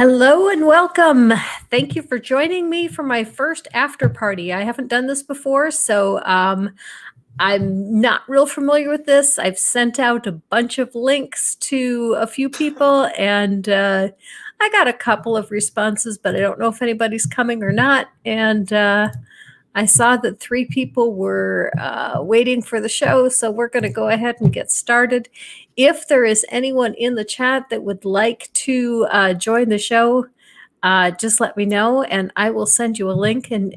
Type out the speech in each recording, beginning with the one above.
Hello and welcome. Thank you for joining me for my first after party. I haven't done this before, so I'm not real familiar with this. I've sent out a bunch of links to a few people, and I got a couple of responses, but I don't know if anybody's coming or not. And I saw that 3 people were waiting for the show, so we're going to go ahead and get started. If there is anyone in the chat that would like to join the show, just let me know, and I will send you a link, and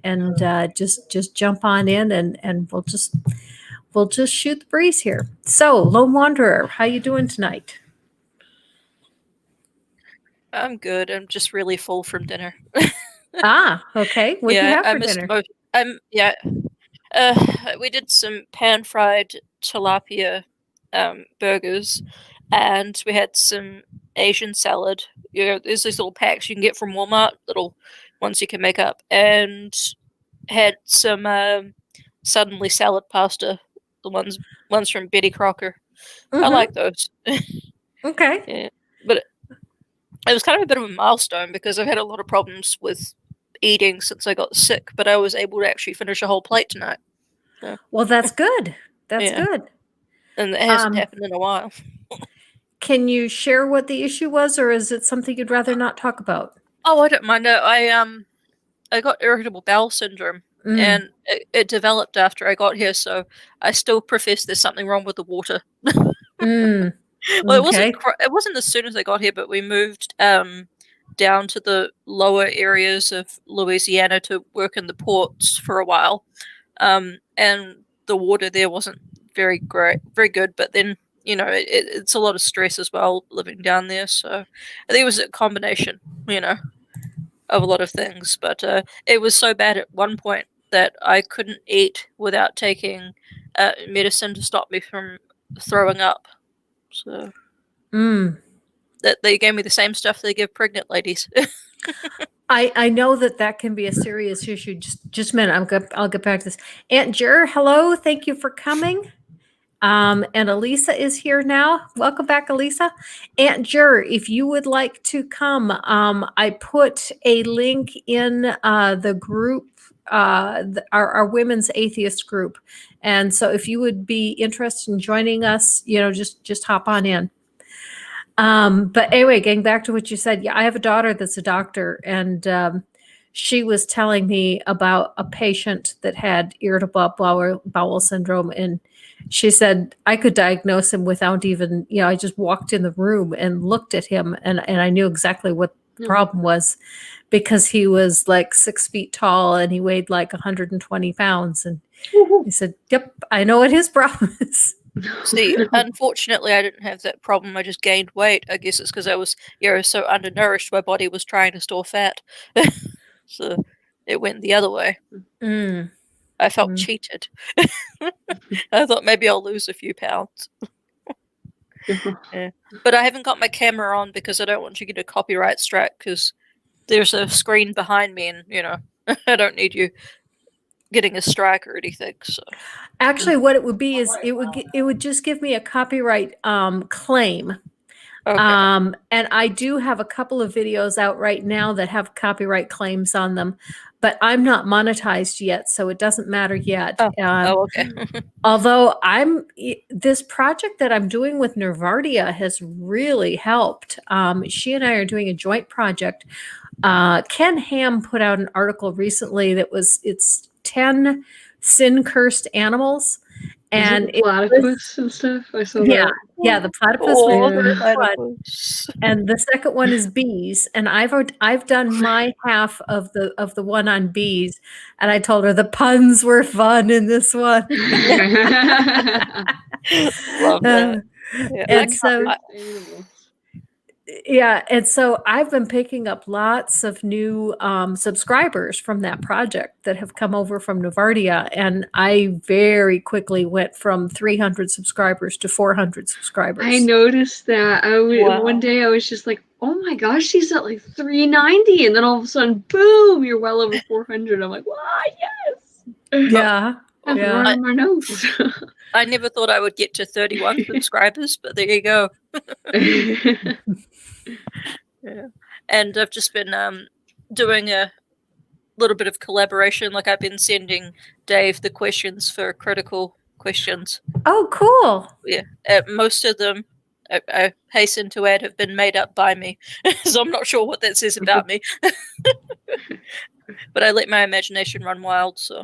just jump on in, and we'll just shoot the breeze here. So, Lone Wanderer, how you doing tonight? I'm good. I'm just really full from dinner. Okay. What do you have for dinner? We did some pan-fried tilapia burgers, and we had some Asian salad. There's these little packs you can get from Walmart, little ones you can make up, and had some suddenly salad pasta, the ones from Betty Crocker. I like those. Okay. Yeah, but it was kind of a bit of a milestone because I've had a lot of problems with eating since I got sick, but I was able to actually finish a whole plate tonight. So. Well, that's good. That's good. And it hasn't happened in a while. Can you share what the issue was, or is it something you'd rather not talk about? Oh, I don't mind. I got irritable bowel syndrome, and it developed after I got here, so I still profess there's something wrong with the water. Well, it wasn't as soon as I got here, but we moved down to the lower areas of Louisiana to work in the ports for a while, and the water there wasn't very good. But then it's a lot of stress as well living down there. So I think it was a combination, of a lot of things. But it was so bad at one point that I couldn't eat without taking medicine to stop me from throwing up. So that they gave me the same stuff they give pregnant ladies. I know that can be a serious issue. Just a minute. I'll get back to this. Aunt Jer, hello. Thank you for coming. And Elisa is here now. Welcome back, Elisa. Aunt Jer, if you would like to come, I put a link in the group, our women's atheist group. And so if you would be interested in joining us, just hop on in. But anyway, getting back to what you said, I have a daughter that's a doctor, and she was telling me about a patient that had irritable bowel syndrome, and she said I could diagnose him without even, I just walked in the room and looked at him, and I knew exactly what the problem was, because he was like 6 feet tall and he weighed like 120 pounds, and he said, "Yep, I know what his problem is." See, unfortunately, I didn't have that problem. I just gained weight. I guess it's because I was, so undernourished. My body was trying to store fat, so it went the other way. I felt cheated. I thought maybe I'll lose a few pounds. But I haven't got my camera on because I don't want to get a copyright strike, because there's a screen behind me, and I don't need you getting a strike or anything. So actually what it would be is it would just give me a copyright claim. Okay. And I do have a couple of videos out right now that have copyright claims on them, but I'm not monetized yet, so it doesn't matter yet. Okay. Although this project that I'm doing with Nervardia has really helped. She and I are doing a joint project. Ken Ham put out an article recently that it's 10 sin-cursed animals. And platypus and stuff. I saw that. Yeah, the platypus was the first one, and the second one is bees. And I've done my half of the one on bees, and I told her the puns were fun in this one. Love that. And so I've been picking up lots of new subscribers from that project that have come over from Nervardia, and I very quickly went from 300 subscribers to 400 subscribers. I noticed that. One day I was just like, oh my gosh, she's at like 390, and then all of a sudden, boom, you're well over 400. I'm like, wow, yes. Yeah. On my nose. I never thought I would get to 31 subscribers, but there you go. and I've just been doing a little bit of collaboration. Like I've been sending Dave the questions for critical questions. Oh, cool. Yeah, most of them, I hasten to add, have been made up by me, so I'm not sure what that says about me. But I let my imagination run wild, so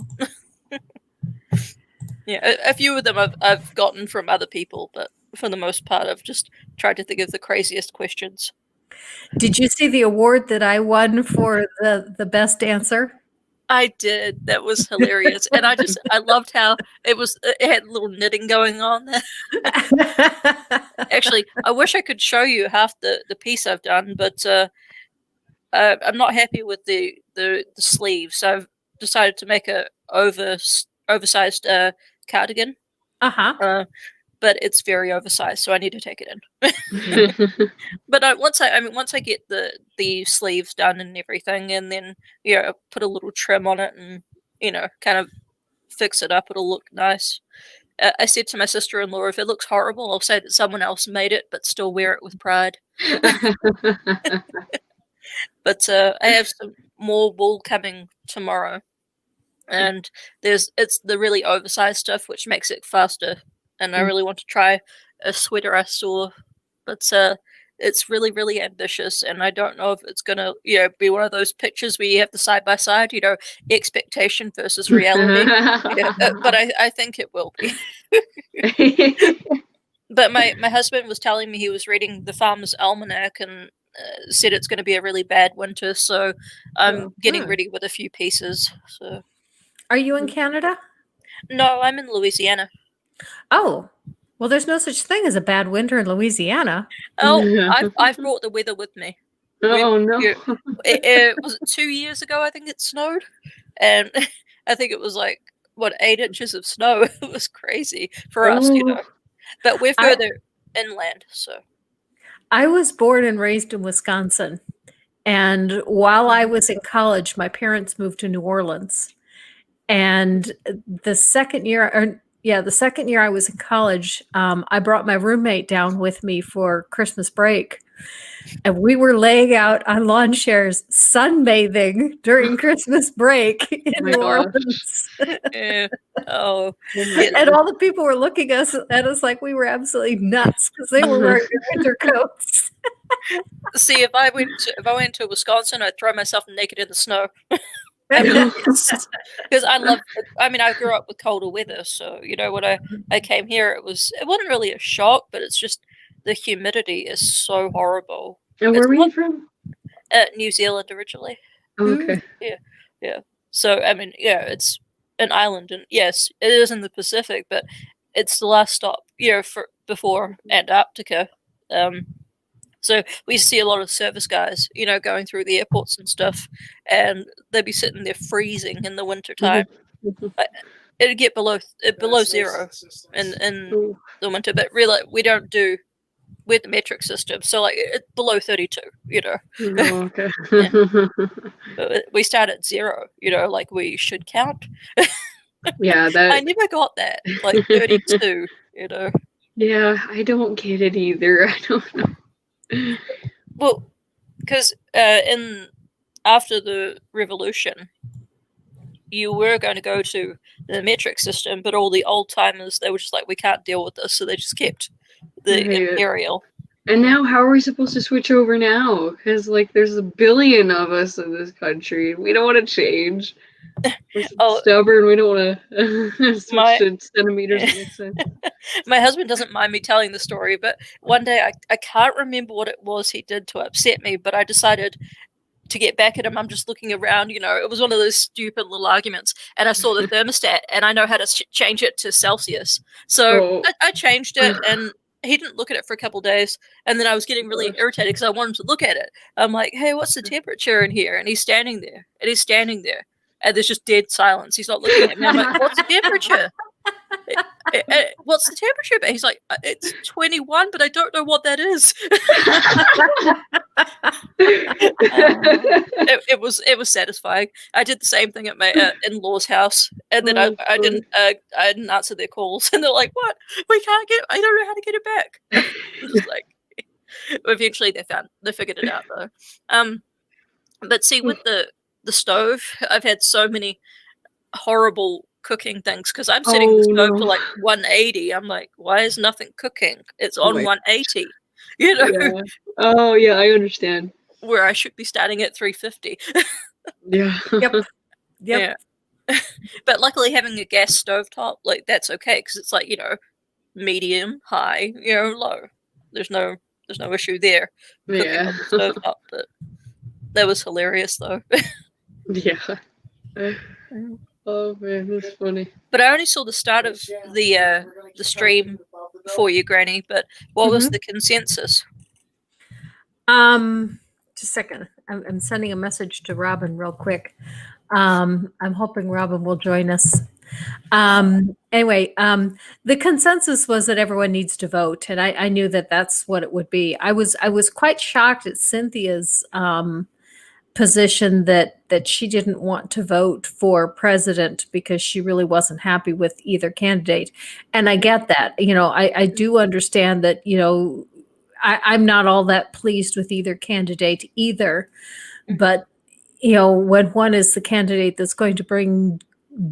yeah, a few of them I've gotten from other people, but for the most part, I've just tried to think of the craziest questions. Did you see the award that I won for the best answer? I did. That was hilarious, and I loved how it had a little knitting going on there. Actually, I wish I could show you half the piece I've done, but I'm not happy with the sleeves, so I've decided to make a oversized cardigan. But it's very oversized, so I need to take it in. But once I get the sleeves done and everything, and then put a little trim on it, and kind of fix it up, it'll look nice. I said to my sister-in-law, if it looks horrible, I'll say that someone else made it, but still wear it with pride. But I have some more wool coming tomorrow, and it's the really oversized stuff, which makes it faster. And I really want to try a sweater I saw, but it's really, really ambitious, and I don't know if it's gonna be one of those pictures where you have the side by side, expectation versus reality. But I think it will be. But my husband was telling me he was reading the Farmer's Almanac and said it's going to be a really bad winter, so I'm getting ready with a few pieces. So, are you in Canada? No, I'm in Louisiana. Oh, well, there's no such thing as a bad winter in Louisiana. Oh, I've brought the weather with me. Oh no! It was 2 years ago. I think it snowed, and I think it was like 8 inches of snow. It was crazy for us, But we're further inland, so. I was born and raised in Wisconsin, and while I was in college, my parents moved to New Orleans, and the second year I was in college, I brought my roommate down with me for Christmas break, and we were laying out on lawn chairs sunbathing during Christmas break in New Orleans. Oh, and all the people were looking at us like we were absolutely nuts because they were wearing their winter coats. See, if I went to Wisconsin, I'd throw myself naked in the snow. Because I grew up with colder weather, so when I came here, it wasn't really a shock, but it's just the humidity is so horrible. And where were you from? New Zealand originally. Oh, okay. Yeah. So it's an island, and yes, it is in the Pacific, but it's the last stop, before Antarctica. So we see a lot of service guys, going through the airports and stuff, and they'd be sitting there freezing in the winter time. It'd get below zero in the winter, but really we don't do with the metric system, so it's below 32. Oh, okay. We start at 0. Like we should count. Yeah, I never got that. 32. Yeah, I don't get it either. I don't know. Well, because after the revolution, you were going to go to the metric system, but all the old timers, they were just like, we can't deal with this, so they just kept the imperial. And now, how are we supposed to switch over now? Because there's a billion of us in this country, and we don't want to change. We're stubborn. We don't want to switch to centimeters. That makes sense. My husband doesn't mind me telling the story, but one day I can't remember what it was he did to upset me, but I decided to get back at him. I'm just looking around, it was one of those stupid little arguments, and I saw the thermostat, and I know how to change it to Celsius. So I changed it, and he didn't look at it for a couple of days, and then I was getting really irritated because I wanted to look at it. I'm like, hey, what's the temperature in here? And he's standing there, and there's just dead silence. He's not looking at me. I'm like, what's the temperature? What's the temperature? But he's like, it's 21, but I don't know what that is. It was satisfying. I did the same thing at my in-laws' house, and then I didn't answer their calls, and they're like, "What? I don't know how to get it back." Just like, Eventually they figured it out though. But see, with the stove, I've had so many horrible cooking things because I'm setting the stove to like 180. I'm like, why is nothing cooking? It's on 180. You know? Yeah. Oh yeah, I understand. Where I should be starting at 350. Yeah. Yep. Yeah. But luckily having a gas stove top, like that's okay because it's like, you know, medium, high, you know, low. There's no issue there cooking Yeah. on the stove top, but that was hilarious though. Yeah. Oh man, that's funny. But I only saw the start of the stream for you, Granny, but what was the consensus? Just a second. I'm sending a message to Robin real quick. I'm hoping Robin will join us. Anyway, the consensus was that everyone needs to vote, and I knew that that's what it would be. I was quite shocked at Cynthia's position that she didn't want to vote for president because she really wasn't happy with either candidate, and I get that. You know, I do understand that. You know, I'm not all that pleased with either candidate either, but you know, when one is the candidate that's going to bring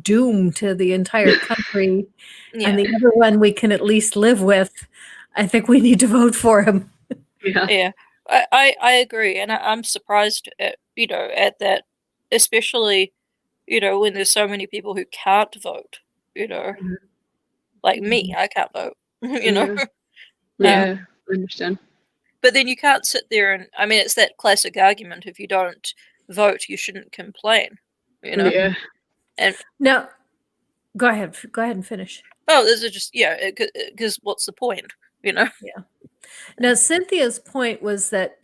doom to the entire country and the other one we can at least live with, I think we need to vote for him. Yeah. I agree, and I'm surprised at at that, especially when there's so many people who can't vote. Like me, I can't vote. Yeah, I understand. But then you can't sit there and I mean, it's that classic argument: if you don't vote, you shouldn't complain. Yeah. And no, go ahead and finish. Oh, this is just because what's the point? Yeah. Now, Cynthia's point was that,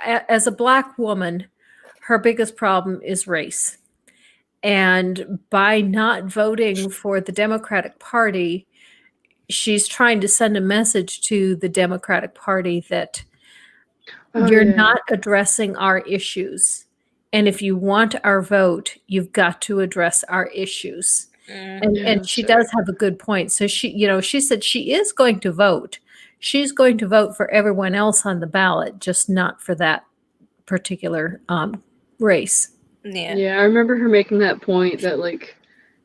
as a Black woman, her biggest problem is race. And by not voting for the Democratic Party, she's trying to send a message to the Democratic Party that you're not addressing our issues. And if you want our vote, you've got to address our issues. And she does have a good point. So she said she is going to vote. She's going to vote for everyone else on the ballot, just not for that particular race. Yeah, I remember her making that point that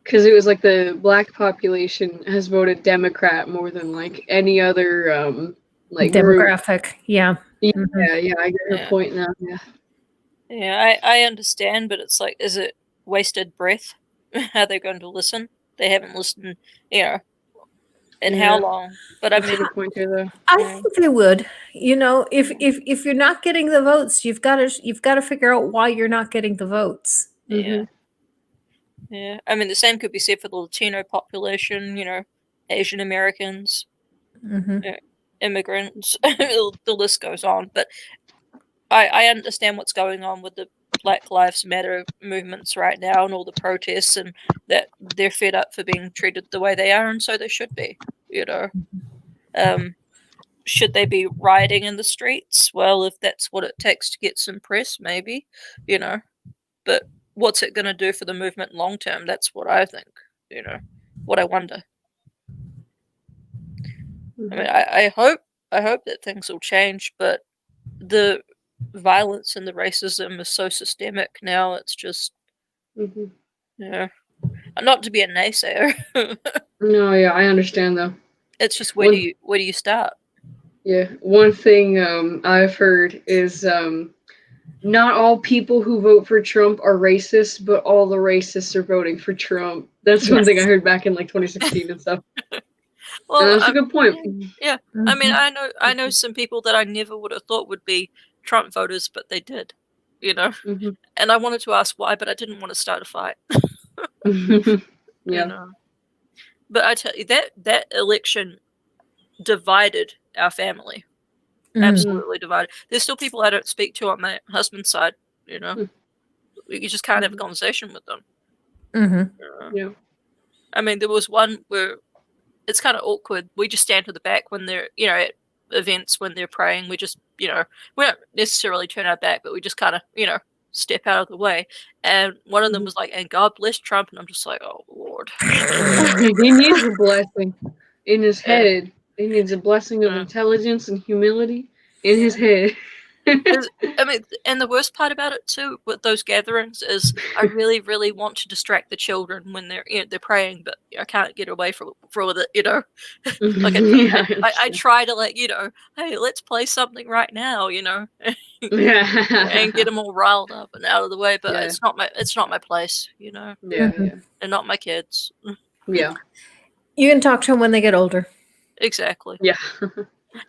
because it was like the Black population has voted Democrat more than like any other demographic. Group. Yeah. Yeah, I get her point now. Yeah, I understand, but it's like, is it wasted breath? Are they going to listen? They haven't listened, in how long? But I mean, a point here, though. I think they would. If you're not getting the votes, you've got to figure out why you're not getting the votes. Yeah. Yeah. I mean, the same could be said for the Latino population. Asian Americans, immigrants. The list goes on. But I understand what's going on with the Black Lives Matter movements right now and all the protests, and that they're fed up for being treated the way they are, and so they should be. Should they be rioting in the streets? Well, if that's what it takes to get some press, maybe, But what's it going to do for the movement long term? That's what I think. What I wonder. I mean, I hope that things will change, but the violence and the racism is so systemic now. It's just, not to be a naysayer. No, yeah, I understand though. It's just where do you start? Yeah, one thing I've heard is not all people who vote for Trump are racist, but all the racists are voting for Trump. That's one thing I heard back in 2016 and stuff. Well, and that's a good point. Yeah, I mean, I know some people that I never would have thought would be Trump voters, but they did. And I wanted to ask why, but I didn't want to start a fight. Yeah. But I tell you, that election divided our family. Absolutely divided. There's still people I don't speak to on my husband's side. You just can't have a conversation with them. Yeah. I mean, there was one where it's kind of awkward. We just stand to the back when they're, at events when they're praying. We just, we don't necessarily turn our back, but we just kind of, step out of the way. And one of them was like, "And God bless Trump," and I'm just like, "Oh Lord." He needs a blessing in his head. He needs a blessing of intelligence and humility in his head. I mean, and the worst part about it too with those gatherings is I really, really want to distract the children when they're they're praying, but I can't get away from it. Like I try to hey, let's play something right now, and get them all riled up and out of the way. But it's not my place, Yeah, and not my kids. Yeah. You can talk to them when they get older. Exactly. Yeah.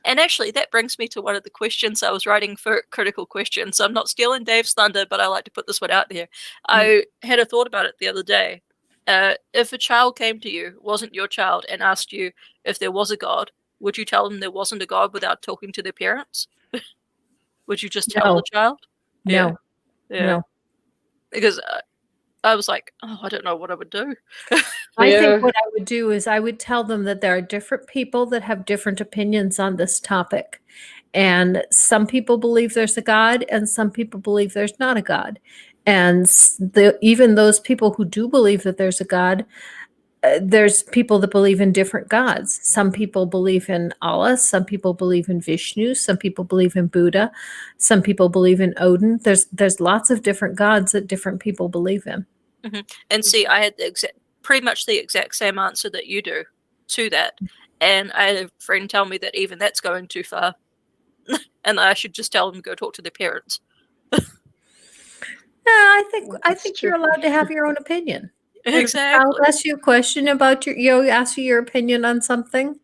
And actually, that brings me to one of the questions I was writing for Critical Questions. So I'm not stealing Dave's thunder, but I like to put this one out there. I had a thought about it the other day. If a child came to you, wasn't your child, and asked you if there was a God, would you tell them there wasn't a God without talking to their parents? Would you just tell the child? No. Yeah. No. Because I was like, oh, I don't know what I would do. I think what I would do is I would tell them that there are different people that have different opinions on this topic. And some people believe there's a God, and some people believe there's not a God. And even those people who do believe that there's a God, there's people that believe in different gods. Some people believe in Allah, some people believe in Vishnu, some people believe in Buddha, some people believe in Odin. There's lots of different gods that different people believe in. Mm-hmm. And see, I had pretty much the exact same answer that you do to that. And I had a friend tell me that even that's going too far. And I should just tell them to go talk to their parents. I think you're allowed to have your own opinion. Exactly. I'll ask you a question about ask you your opinion on something.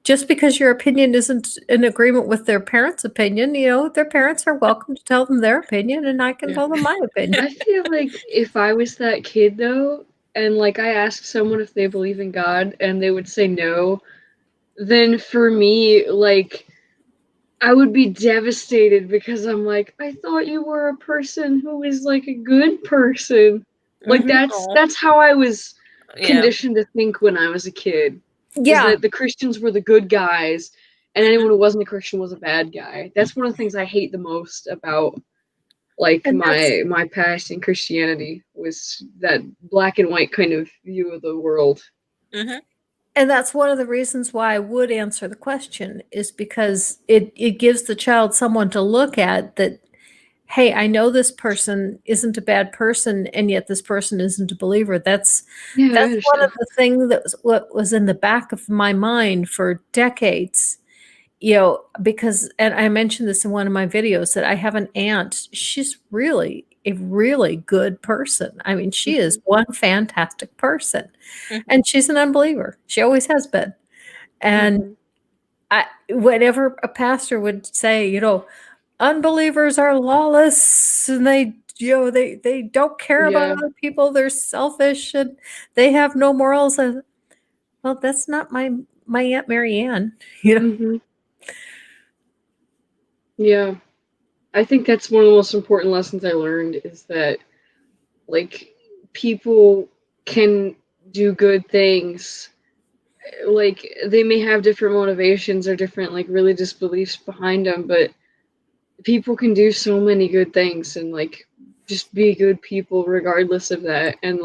Just because your opinion isn't in agreement with their parents' opinion, their parents are welcome to tell them their opinion, and I can tell them my opinion. I feel like if I was that kid though, and I asked someone if they believe in God and they would say no, then for me, I would be devastated because I'm like, I thought you were a person who was a good person. That's how I was conditioned to think when I was a kid. Yeah. Was that the Christians were the good guys and anyone who wasn't a Christian was a bad guy. That's one of the things I hate the most about my past in Christianity was that black and white kind of view of the world. Mm-hmm. And that's one of the reasons why I would answer the question is because it gives the child someone to look at that, hey, I know this person isn't a bad person, and yet this person isn't a believer. That's one of the things that was in the back of my mind for decades. Because, and I mentioned this in one of my videos, that I have an aunt. She's really a really good person. I mean, she is one fantastic person. And she's an unbeliever. She always has been. And whenever a pastor would say, unbelievers are lawless and they don't care about other people, they're selfish and they have no morals. Well, that's not my Aunt Mary Ann, Yeah. I think that's one of the most important lessons I learned is that people can do good things. They may have different motivations or different religious beliefs behind them, but people can do so many good things and just be good people regardless of that. And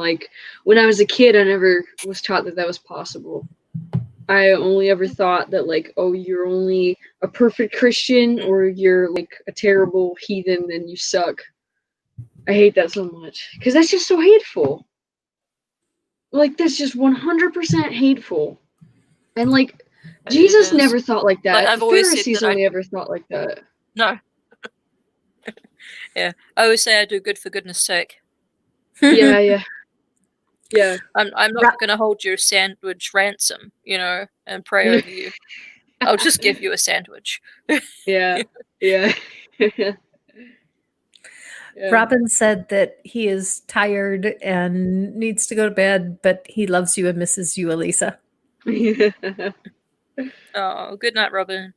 when I was a kid, I never was taught that was possible. I only ever thought that oh, you're only a perfect Christian or you're a terrible heathen and you suck. I hate that so much because that's just so hateful. That's just 100% hateful. And Jesus never thought like that. I've the always Pharisees said that only ever thought like that. No. Yeah, I always say I do good for goodness sake. Yeah. I'm not going to hold your sandwich ransom, and pray over you. I'll just give you a sandwich. Yeah. Robin said that he is tired and needs to go to bed, but he loves you and misses you, Elisa. Oh, good night, Robin.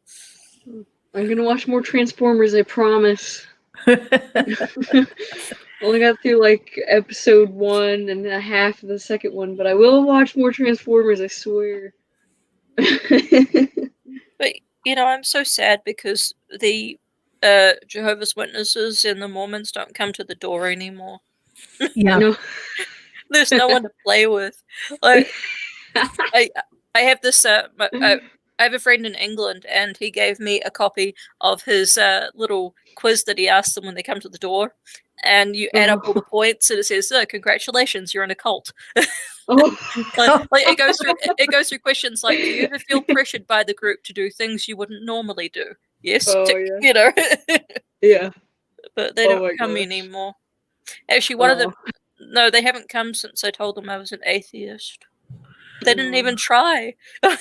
I'm gonna watch more Transformers, I promise. Only got through episode 1 and a half of the second one, but I will watch more Transformers, I swear. But I'm so sad because the Jehovah's Witnesses and the Mormons don't come to the door anymore. Yeah. No. There's no one to play with. I have this I have a friend in England, and he gave me a copy of his little quiz that he asked them when they come to the door. And you add up all the points, and it says, "Congratulations, you're in a cult." Oh, like it goes through questions like, "Do you ever feel pressured by the group to do things you wouldn't normally do?" Yes, oh yeah. Yeah. But they don't come anymore. Actually, one of them. No, they haven't come since I told them I was an atheist. They didn't even try. I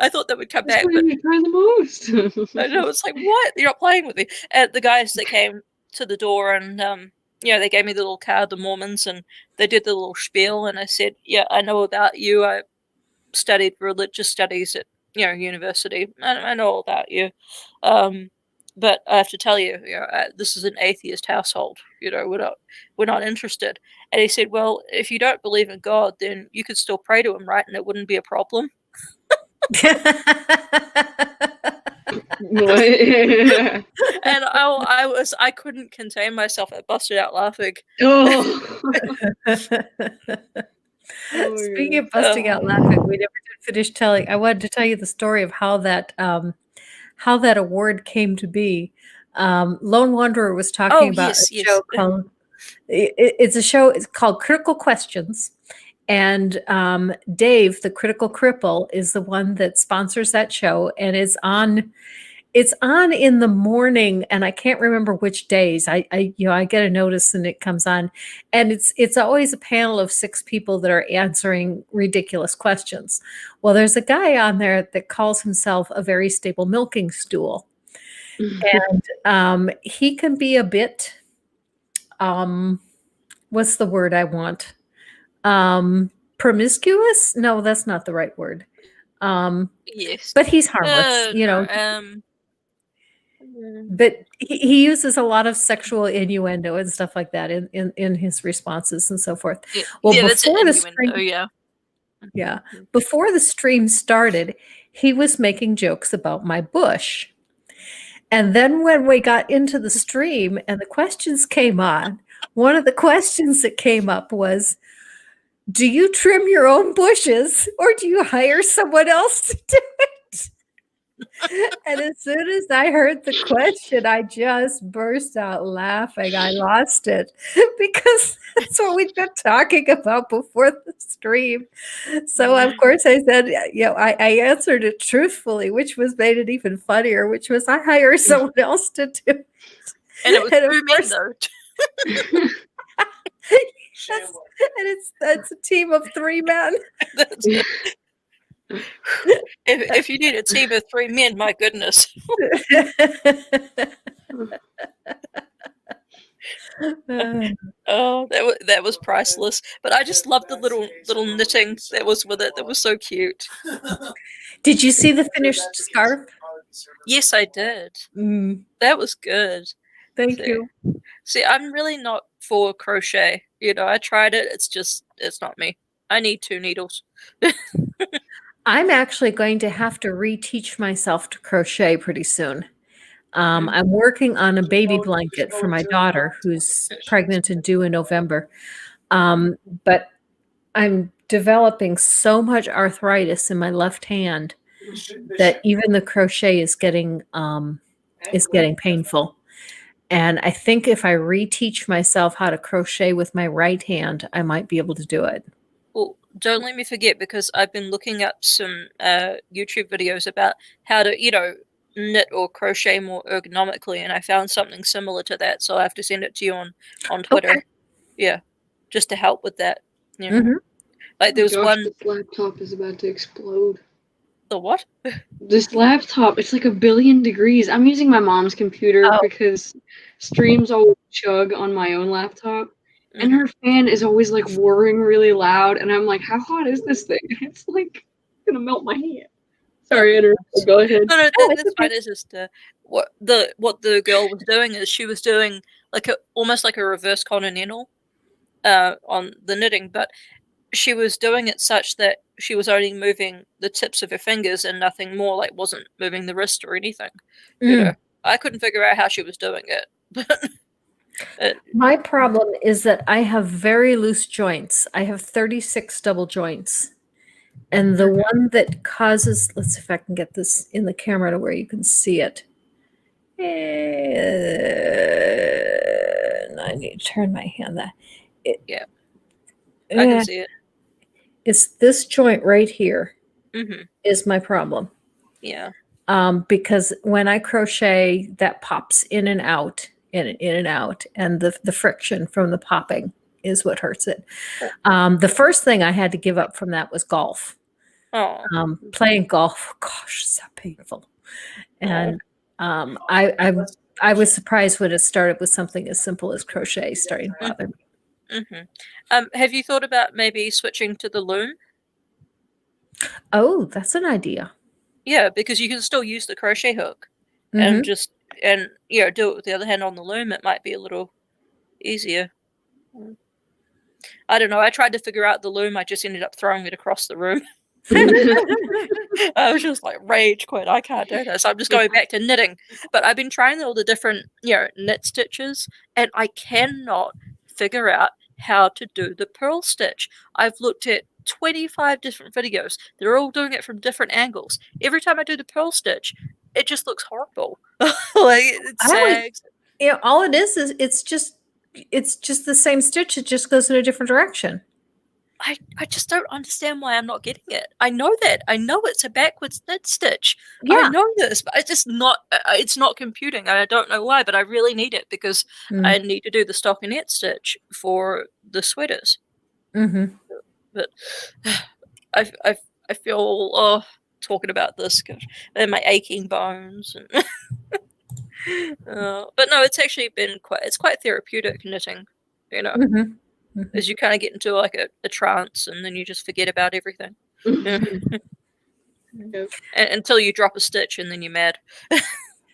thought they would come back, but you try the most. I know, it's like, what? You're not playing with me. The guys that came to the door and they gave me the little card, the Mormons, and they did the little spiel, and I said, "Yeah, I know about you. I studied religious studies at university. I know all about you. But I have to tell you, this is an atheist household. We're not interested." And he said, "Well, if you don't believe in God, then you could still pray to him, right? And it wouldn't be a problem." And I couldn't contain myself. I busted out laughing. Speaking of busting out laughing, we never did finish telling. I wanted to tell you the story of how that award came to be. Lone Wanderer was talking about a show called. It's a show. It's called Critical Questions, and Dave, the Critical Cripple, is the one that sponsors that show, and it's on. It's on in the morning, and I can't remember which days. I get a notice and it comes on, and it's always a panel of 6 people that are answering ridiculous questions. Well, there's a guy on there that calls himself a very stable milking stool, and he can be a bit, what's the word I want? Promiscuous? No, that's not the right word. Yes, but he's harmless, But he uses a lot of sexual innuendo and stuff like that in his responses and so forth. Well, before the stream, before the stream started, he was making jokes about my bush. And then when we got into the stream and the questions came on, one of the questions that came up was, "Do you trim your own bushes or do you hire someone else to do it?" And as soon as I heard the question, I just burst out laughing. I lost it because that's what we've been talking about before the stream. So, of course, I said, I answered it truthfully, which made it even funnier, which was I hire someone else to do it. And it was through me, though. That's a team of 3 men. If you need a team of 3 men, my goodness. Oh, that was priceless. But I just loved the little knitting that was with it. That was so cute. Did you see the finished scarf? Yes, I did. That was good. Thank you. See, I'm really not for crochet. I tried it. It's not me. I need 2 needles. I'm actually going to have to reteach myself to crochet pretty soon. I'm working on a baby blanket for my daughter who's pregnant and due in November. But I'm developing so much arthritis in my left hand that even the crochet is getting painful. And I think if I reteach myself how to crochet with my right hand, I might be able to do it. Well, don't let me forget, because I've been looking up some YouTube videos about how to, knit or crochet more ergonomically, and I found something similar to that, so I have to send it to you on Twitter. Okay. Yeah, just to help with that. Like there's one. This laptop is about to explode. The what? This laptop, it's like 1,000,000,000 degrees. I'm using my mom's computer because streams always chug on my own laptop. And her fan is always like whirring really loud, and I'm like, how hot is this thing? It's like gonna melt my hand. Sorry, go ahead. No, that's fine. It's just what the girl was doing is she was doing almost like a reverse continental on the knitting, but she was doing it such that she was only moving the tips of her fingers and nothing more, like wasn't moving the wrist or anything. I couldn't figure out how she was doing it. My problem is that I have very loose joints. I have 36 double joints. And the one that causes, let's see if I can get this in the camera to where you can see it. And I need to turn my hand that. Yeah. I can see it. It's this joint right here Mm-hmm. is my problem. Yeah. Because when I crochet, that pops in and out, in and out, and the friction from the popping is what hurts it. The first thing I had to give up from that was golf. Oh. Playing golf, gosh, so painful. And I was surprised when it started with something as simple as crochet starting to bother me. Mm-hmm. Have you thought about maybe switching to the loom? Oh, that's an idea. Yeah, because you can still use the crochet hook and do it with the other hand on the loom. It might be a little easier. I don't know. I tried to figure out the loom. I just ended up throwing it across the room. I was just like, rage quit. I can't do this. I'm just going back to knitting. But I've been trying all the different, knit stitches, and I cannot figure out how to do the purl stitch. I've looked at 25 different videos. They're all doing it from different angles. Every time I do the purl stitch, it just looks horrible. Like it sags. All it is it's just the same stitch. It just goes in a different direction. I just don't understand why I'm not getting it. I know that. I know it's a backwards knit stitch. Yeah. I know this, but it's just not. It's not computing. I don't know why, but I really need it because I need to do the stockinette stitch for the sweaters. Mm-hmm. But I feel talking about this, gosh, and my aching bones. And but no, it's actually been quite therapeutic knitting. As you kind of get into like a trance, and then you just forget about everything. Until you drop a stitch, and then you're mad.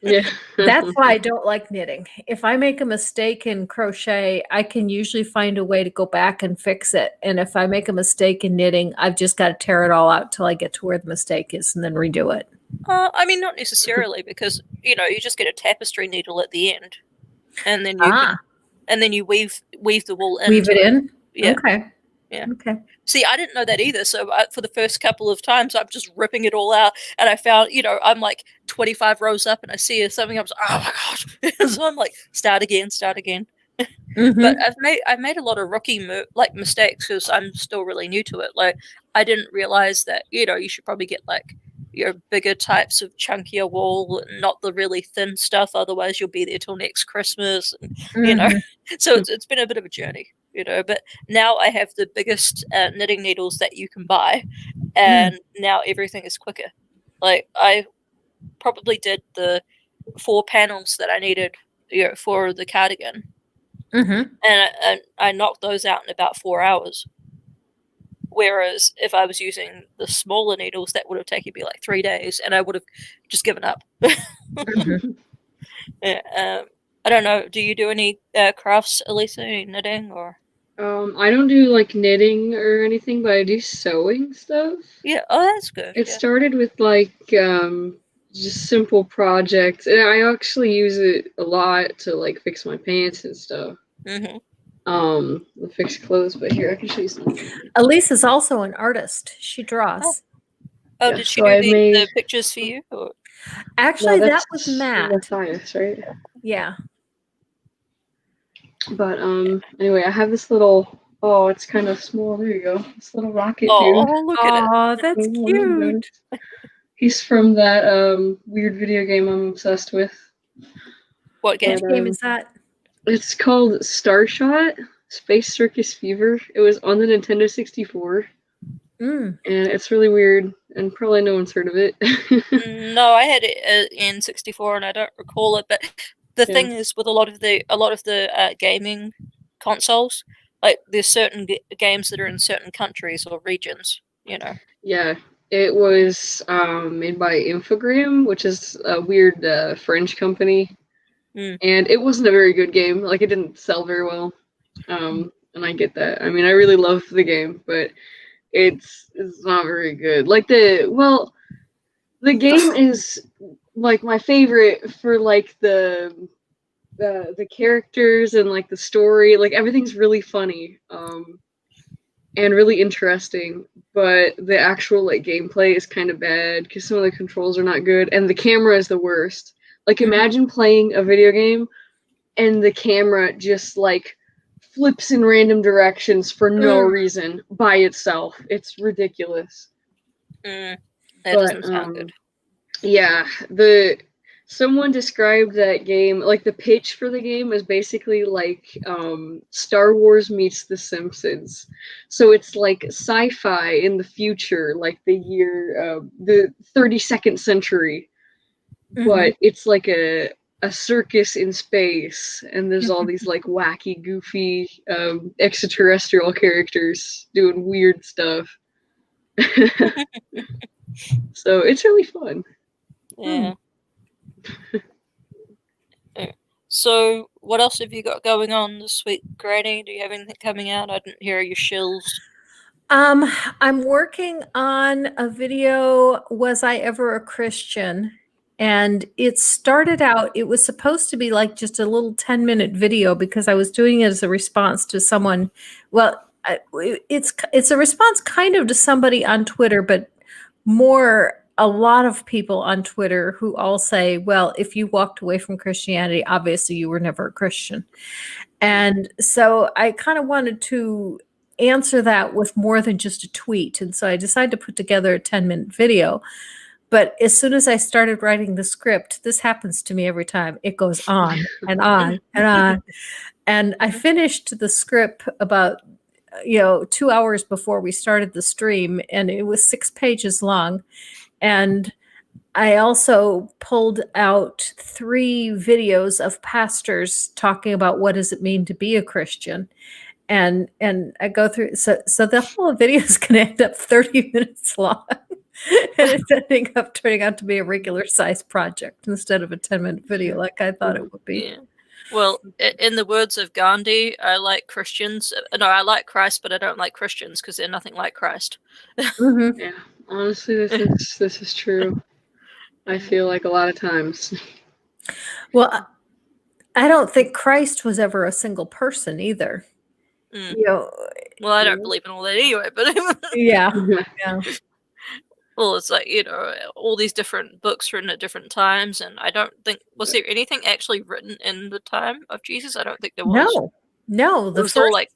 Yeah. That's why I don't like knitting. If I make a mistake in crochet, I can usually find a way to go back and fix it. And if I make a mistake in knitting, I've just got to tear it all out till I get to where the mistake is and then redo it. I mean, not necessarily, because you just get a tapestry needle at the end, and then you weave the wool in. Weave it in? Yeah. Okay. Yeah. Okay. See, I didn't know that either. So for the first couple of times, I'm just ripping it all out, and I found, I'm like 25 rows up, and I see something. I'm like, oh my gosh! So I'm like, start again. Mm-hmm. But I've made a lot of rookie mistakes because I'm still really new to it. Like, I didn't realize that you should probably get like bigger types of chunkier wool, not the really thin stuff. Otherwise, you'll be there till next Christmas. And, so it's been a bit of a journey. But now I have the biggest knitting needles that you can buy, and now everything is quicker. Like, I probably did the 4 panels that I needed, for the cardigan, and I knocked those out in about 4 hours. Whereas if I was using the smaller needles, that would have taken me like 3 days, and I would have just given up. Yeah, I don't know. Do you do any crafts, Elisa? Any knitting or? I don't do like knitting or anything, but I do sewing stuff. Yeah. Oh, that's good. It started with like just simple projects, and I actually use it a lot to like fix my pants and stuff. Fix clothes, but here I can show you something. Elise is also an artist. She draws. Oh, yeah, did she do the pictures for you? Or? Actually, that was Matt. Matthias, right? Yeah. But anyway, I have this little. Oh, it's kind of small. There you go. This little rocket dude. Oh, look at it. Oh, that's cute. He's from that weird video game I'm obsessed with. What game? Which game is that? It's called Starshot Space Circus Fever. It was on the Nintendo 64. And it's really weird, and probably no one's heard of it. No, I had it in 64, and I don't recall it. But the thing is, with a lot of the gaming consoles, like there's certain games that are in certain countries or regions. Yeah, it was made by Infogram, which is a weird French company, and it wasn't a very good game. Like, it didn't sell very well, and I get that. I mean, I really love the game, but it's not very good. Like, the game is like my favorite for like the characters and like the story. Like, everything's really funny. and really interesting, but the actual like gameplay is kind of bad because some of the controls are not good, and the camera is the worst. Like imagine playing a video game and the camera just like flips in random directions for no reason by itself. It's ridiculous. That doesn't sound good. Yeah, someone described that game, like the pitch for the game is basically like Star Wars meets The Simpsons. So it's like sci-fi in the future, like the 32nd century, but it's like a circus in space, and there's all these like wacky, goofy extraterrestrial characters doing weird stuff. So it's really fun. Yeah. So, what else have you got going on this week, Granny? Do you have anything coming out? I didn't hear your shills. I'm working on a video, Was I Ever a Christian? And it started out, it was supposed to be like just a little 10-minute video because I was doing it as a response to someone. Well, it's a response kind of to somebody on Twitter, but more a lot of people on Twitter who all say, well, if you walked away from Christianity, obviously you were never a Christian. And so I kind of wanted to answer that with more than just a tweet. And so I decided to put together a 10-minute video. But as soon as I started writing the script, this happens to me every time. It goes on and on and on. And I finished the script about 2 hours before we started the stream, and it was 6 pages long. And I also pulled out 3 videos of pastors talking about what does it mean to be a Christian. And I go through, so the whole video is going to end up 30 minutes long. And it's ending up turning out to be a regular size project instead of a 10-minute video like I thought it would be. Yeah. Well, in the words of Gandhi, I like Christians. No, I like Christ, but I don't like Christians because they're nothing like Christ. Yeah, honestly, this is true. I feel like a lot of times. Well, I don't think Christ was ever a single person either. Well, I don't believe in all that anyway, but yeah. Well, it's like, all these different books written at different times, and I don't think, was there anything actually written in the time of Jesus? I don't think there was. No. It was all like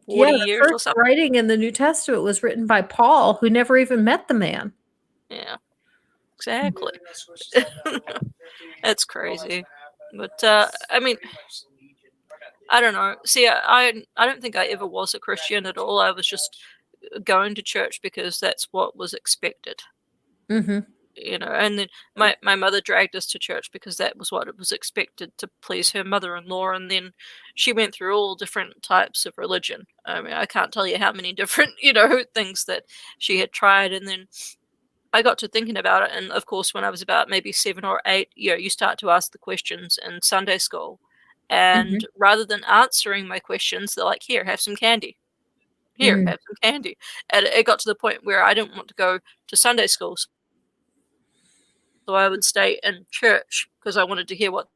40 years or something. Writing in the New Testament was written by Paul, who never even met the man. Yeah, exactly. That's crazy. But, I mean, I don't know. See, I don't think I ever was a Christian at all. I was just going to church because that's what was expected. And then my mother dragged us to church because that was what it was expected to please her mother-in-law, and then she went through all different types of religion. I mean, I can't tell you how many different things that she had tried, and then I got to thinking about it, and of course when I was about maybe 7 or 8, you start to ask the questions in Sunday school, and rather than answering my questions, they're like, here, have some candy. Here, have some candy. And it got to the point where I didn't want to go to Sunday school. So I would stay in church because I wanted to hear what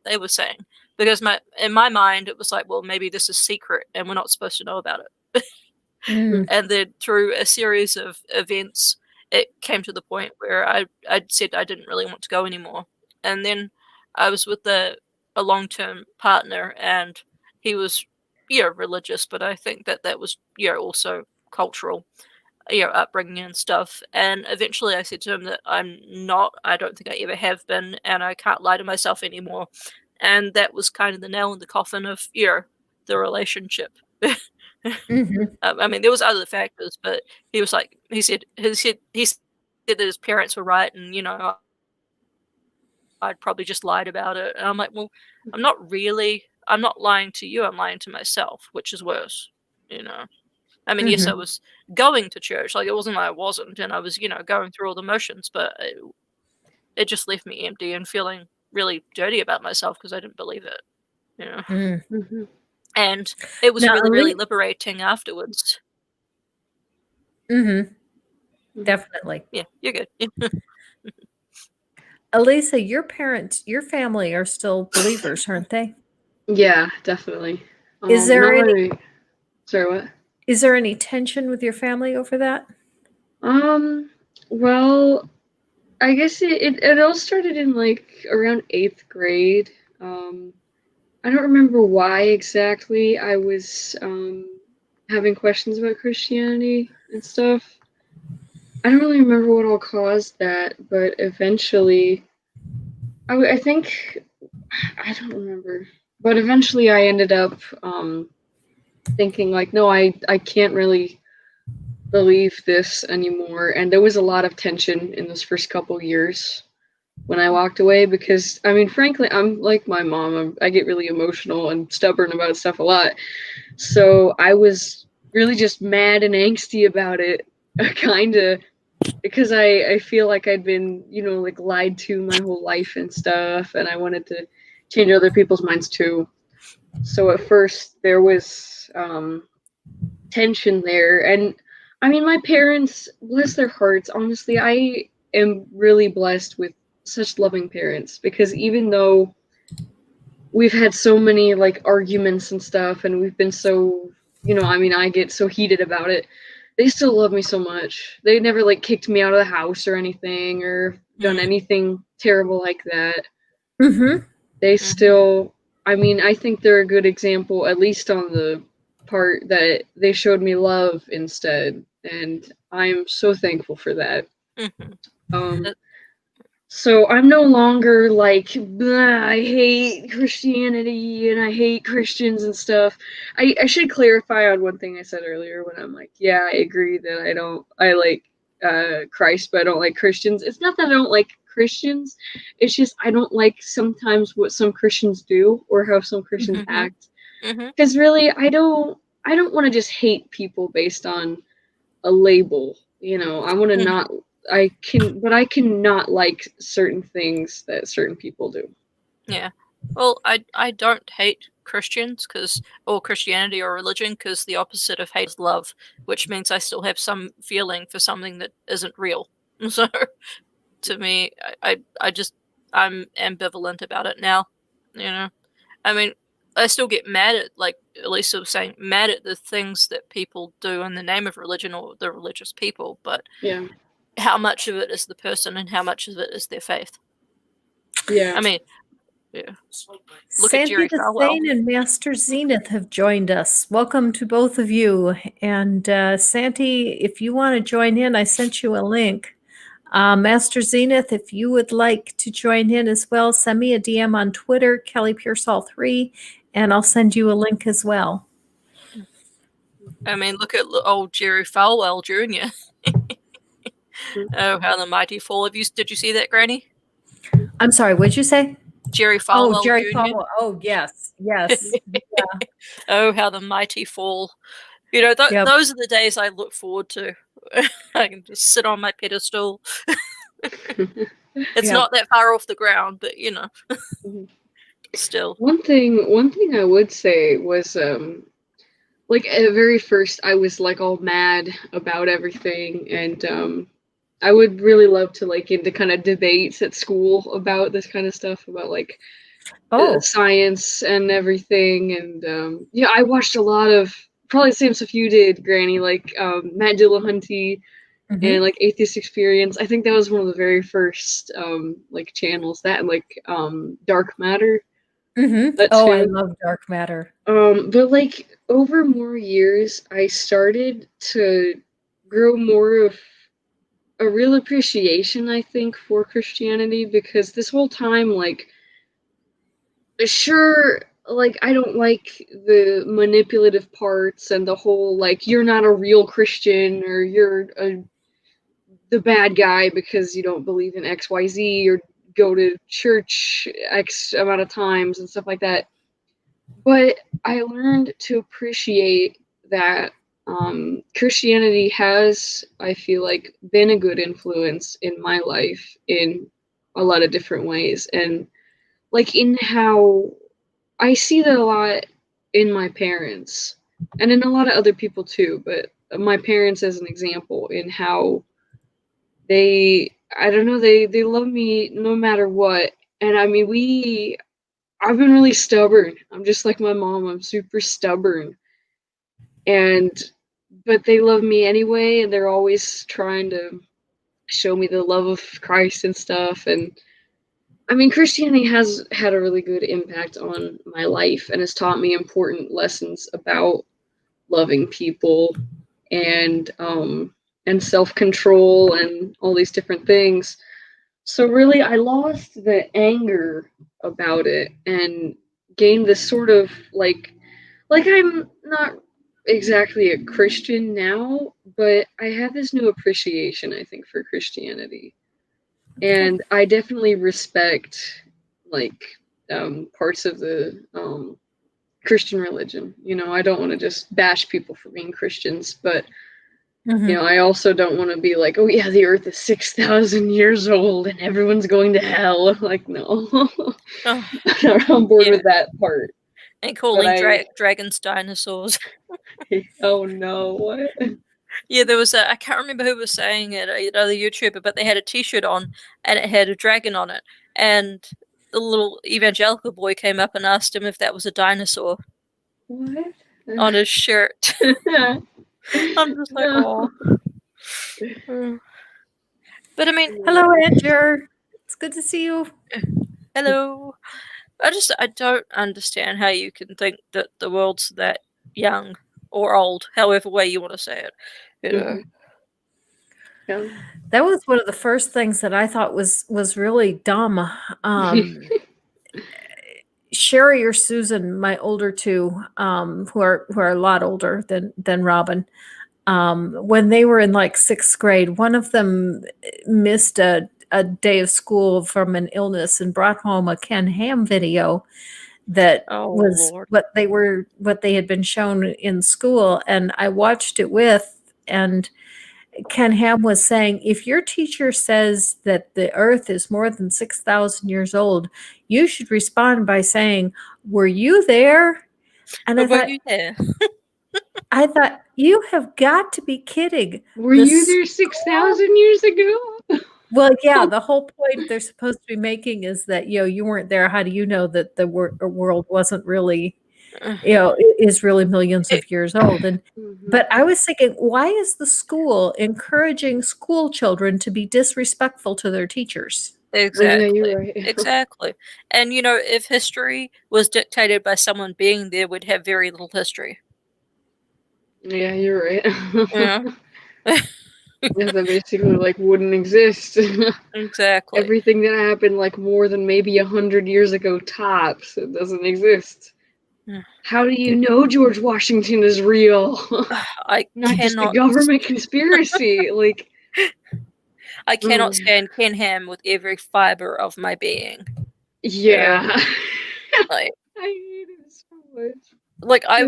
they were saying. Because in my mind, it was like, well, maybe this is secret and we're not supposed to know about it. And then through a series of events, it came to the point where I said I didn't really want to go anymore. And then I was with a long-term partner, and he was religious, but I think that was also cultural upbringing and stuff. And eventually I said to him that I don't think I ever have been, and I can't lie to myself anymore. And that was kind of the nail in the coffin of the relationship. I mean, there was other factors, but he said that his parents were right, and I'd probably just lied about it. And I'm like, well, I'm not lying to you, I'm lying to myself, which is worse, I mean, yes, I was going to church, like it wasn't like I wasn't, and I was, going through all the motions, but it just left me empty and feeling really dirty about myself because I didn't believe it, And it was really liberating afterwards. Definitely. Yeah, you're good. Elisa, your family are still believers, aren't they? Yeah, definitely. Is there any? Sorry, what? Is there any tension with your family over that? Well, I guess it all started in like around 8th grade. I don't remember why exactly I was having questions about Christianity and stuff. I don't really remember what all caused that, but eventually, I think, I don't remember. But eventually I ended up thinking like, no, I can't really believe this anymore. And there was a lot of tension in those first couple years when I walked away because, I mean, frankly, I'm like my mom. I get really emotional and stubborn about stuff a lot. So I was really just mad and angsty about it, kind of, because I feel like I'd been, like lied to my whole life and stuff, and I wanted to change other people's minds too. So at first there was tension there, and I mean, my parents, bless their hearts, honestly, I am really blessed with such loving parents because even though we've had so many like arguments and stuff and we've been so, I mean, I get so heated about it, they still love me so much. They never like kicked me out of the house or anything or done anything terrible like that. Mm-hmm. They still, I mean, I think they're a good example, at least on the part that they showed me love instead, and I'm so thankful for that. So I'm no longer like, I hate Christianity and I hate Christians and stuff. I should clarify on one thing I said earlier when I'm like, yeah, I agree that I like Christ, but I don't like Christians. It's not that I don't like Christians. It's just I don't like sometimes what some Christians do or how some Christians act. Because really, I don't want to just hate people based on a label. I want to not. I cannot like certain things that certain people do. Yeah. Well, I don't hate Christians or Christianity or religion because the opposite of hate is love, which means I still have some feeling for something that isn't real. So to me, I'm ambivalent about it now. I mean, I still get mad at, like Elisa was saying, mad at the things that people do in the name of religion or the religious people, but yeah, how much of it is the person and how much of it is their faith? yeah. I mean, yeah. Look at Santi Jerry the Falwell. Sane and Master Zenith have joined us. Welcome to both of you. And Santi, if you want to join in, I sent you a link. Master Zenith, if you would like to join in as well, send me a DM on Twitter, Kelly Pearsall3, and I'll send you a link as well. I mean, look at old Jerry Falwell Jr. Oh, how the mighty fall. Did you see that, Granny? I'm sorry, what'd you say? Jerry Falwell Jerry Jr. Falwell. Oh, yes. Yes. Yeah. Oh, how the mighty fall. Yep. Those are the days I look forward to. I can just sit on my pedestal. It's not that far off the ground, but still. One thing I would say was like at very first I was like all mad about everything, and I would really love to like into kind of debates at school about this kind of stuff, about like science and everything. And yeah, I watched a lot of probably the same stuff you did, Granny, like Matt Dillahunty and like Atheist Experience. I think that was one of the very first like channels, that and like Dark Matter. That Oh, too. I love Dark Matter. But like over more years, I started to grow more of a real appreciation, I think, for Christianity, because this whole time, like, sure, like, I don't like the manipulative parts and the whole, like, you're not a real Christian or you're the bad guy because you don't believe in XYZ or go to church X amount of times and stuff like that. But I learned to appreciate that Christianity has, I feel like, been a good influence in my life in a lot of different ways. And like in how I see that a lot in my parents and in a lot of other people too, but my parents as an example in how I don't know, they love me no matter what. And I mean, I've been really stubborn. I'm just like my mom. I'm super stubborn. And but they love me anyway, and they're always trying to show me the love of Christ and stuff. And I mean, Christianity has had a really good impact on my life and has taught me important lessons about loving people and self-control and all these different things. So really, I lost the anger about it and gained this sort of like I'm not exactly a Christian now, but I have this new appreciation, I think, for Christianity. And I definitely respect like parts of the Christian religion. You know, I don't want to just bash people for being Christians, but you know, I also don't want to be like, oh yeah, the Earth is 6,000 years old and everyone's going to hell. Like, no, I'm on board with that part. And calling dragons dinosaurs. Oh no, what? Yeah, there was I can't remember who was saying it, another YouTuber, but they had a T-shirt on and it had a dragon on it, and the little evangelical boy came up and asked him if that was a dinosaur. What? On his shirt. I'm just like, oh. But I mean, hello, Andrew. It's good to see you. Hello. I don't understand how you can think that the world's that young or old, however way you want to say it. You know. Yeah. That was one of the first things that I thought was really dumb. Sherry or Susan, my older two, who are a lot older than Robin, when they were in like 6th grade, one of them missed a day of school from an illness and brought home a Ken Ham video that was Lord. what they had been shown in school, and I watched it with, and Ken Ham was saying, if your teacher says that the earth is more than 6,000 years old, you should respond by saying, were you there? And But were you there? I thought, you have got to be kidding. Were you there 6,000 years ago? Well, yeah, the whole point they're supposed to be making is that, you weren't there. How do you know that the world wasn't really, is really millions of years old? And but I was thinking, why is the school encouraging school children to be disrespectful to their teachers? Exactly. Yeah, you're right. Exactly. And if history was dictated by someone being there, we'd have very little history. Yeah, you're right. Yeah. Yeah, that basically wouldn't exist. Exactly. Everything that happened more than maybe 100 years ago tops, it doesn't exist. How do you know George Washington is real? Not just a government conspiracy. I cannot stand Ken Ham with every fiber of my being. Yeah. I hate it so much.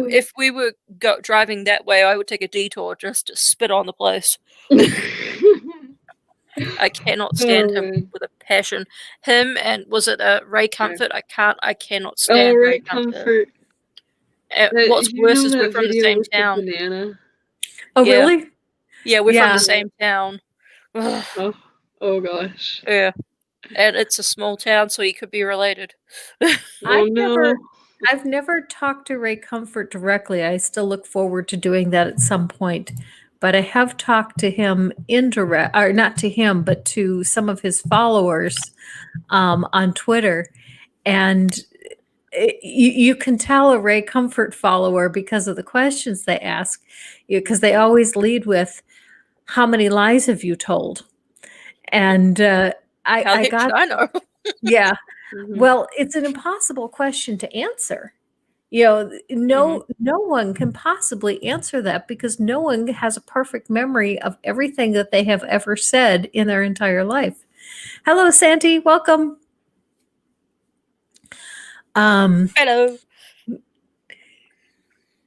If we were driving that way, I would take a detour just to spit on the place. I cannot stand him with a passion. Him and was it Ray Comfort? I cannot stand Ray Comfort. What's worse is we're from the same town. Banana? Oh, really? Yeah, we're from the same town. Oh gosh. Yeah. And it's a small town, so he could be related. I've never talked to Ray Comfort directly. I still look forward to doing that at some point. But I have talked to him or not to him, but to some of his followers on Twitter. And you can tell a Ray Comfort follower because of the questions they ask, because they always lead with, how many lies have you told? And I know. Yeah. Well, it's an impossible question to answer. No one can possibly answer that because no one has a perfect memory of everything that they have ever said in their entire life. Hello, Santi. Welcome. Hello.